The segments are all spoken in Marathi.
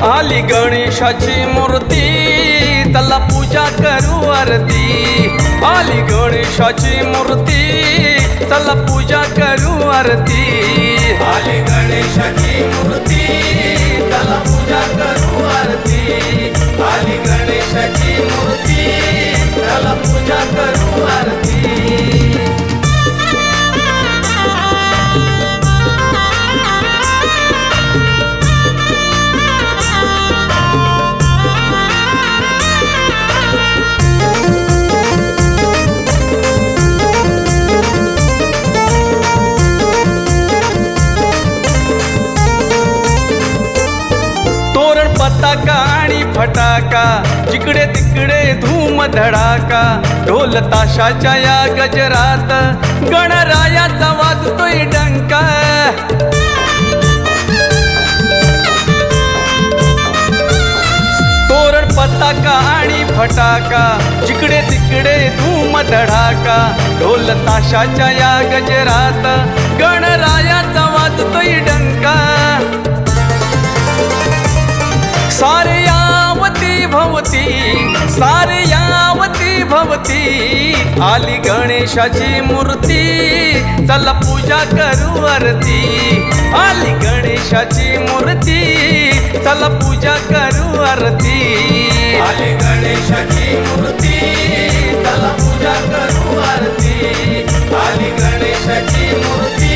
आली गणेशाची मूर्ती, चला पूजा करू आरती। आली गणेशाची मूर्ती, चला पूजा करू आरती। आली गणेशाची मूर्ती, चला पूजा करू आरती। आली गणेशाची मूर्ती, चला पूजा करू आरती। पताका आणि फटाका, जिकडे तिकडे धूम धडाका। ढोल ताशाच्या या गजरात, गणरायाचा वाजतोय डंका। तोरण पताका आणि फटाका, जिकडे तिकडे धूम धडाका। ढोल ताशाच्या या गजरात, गणरायाचा वाजतोय डंका। सारे यावती भवती, सारे यावती भवती। आली गणेशाची मूर्ती, चला पूजा करू आरती। आली गणेशाची मूर्ती, चला पूजा करू आरती। आली गणेशाची मूर्ती, चला पूजा करू आरती। आली गणेशाची मूर्ती,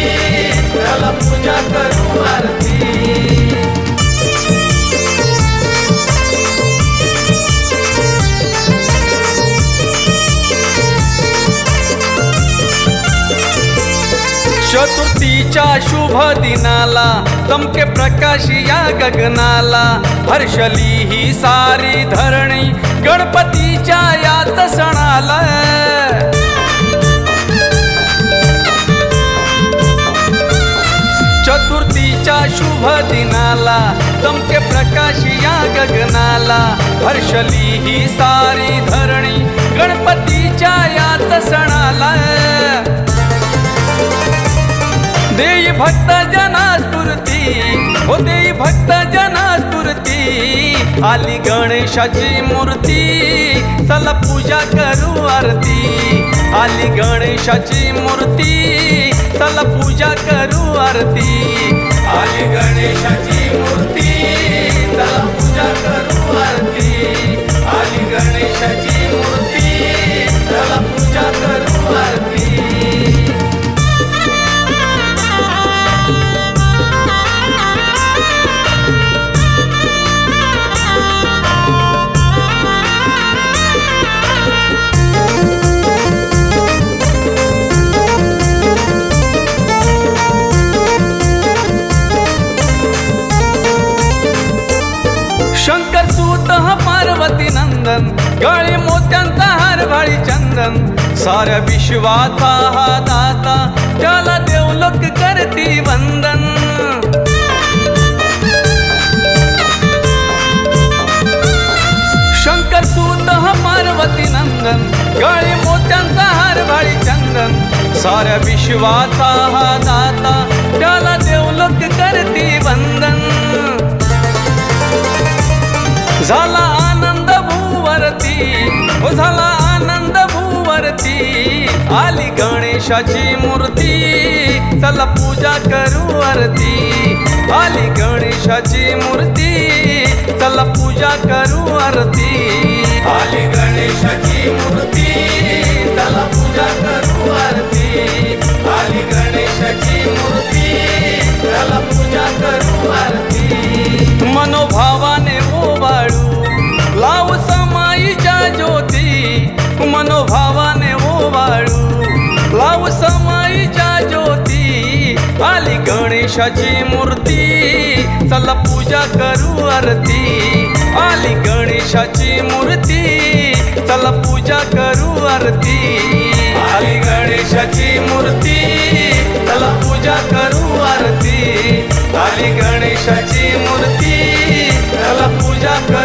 चला पूजा करू आरती। चतुर्थीच्या शुभ दिनाला, चमके प्रकाश या गगनाला। हर्षली ही सारी धरणी, गणपतीच्या याच सणाला। चतुर्थीच्या शुभ दिनाला, चमके प्रकाश या गगनाला। हर्षली ही सारी धरणी, गणपतीच्या याच सणाला। देई भक्त जना स्फूर्ती, हो देई भक्त जना स्फूर्ती। आली गणेशाची मूर्ती, चला पूजा करू आरती। आली गणेशाची मूर्ती, चला पूजा करू आरती। आली गणेशाची मूर्ती, चला पूजा करू आरती। आली गणेशाची मूर्ती, चला पूजा करू आरती। शंकर सूत पार्वती नंदन, गळे मोत्यांचा हार भाळी चंदन। साऱ्या विश्वाचा हा दाता, त्याला देवलोक करती वंदन। शंकर सूत पार्वती नंदन, गळे मोत्यांचा हार भाळी चंदन। साऱ्या विश्वाचा हा दाता, त्याला देवलोक करती वंदन। झाला आनंद भूवरती, हो झाला आनंद भूवरती। आली गणेशाची मूर्ती, चला पूजा करू आरती। आली गणेशाची मूर्ती, चला पूजा करू आरती। आली गणेशाची मूर्ती, चला पूजा करू आरती। आली गणेशाची मूर्ती, चला पूजा करू आरती। मनोभावाने ओवाळू, लावू समाईच्या ज्योती। मनोभावाने ओवाळू, लावू समाईच्या ज्योती। आली गणेशाची मूर्ती, चला पूजा करू आरती। आली गणेशाची मूर्ती, चला पूजा करू आरती। आली गणेशाची मूर्ती, चला पूजा करू आरती। आली गणेशाची मूर्ती, चला पूजा करू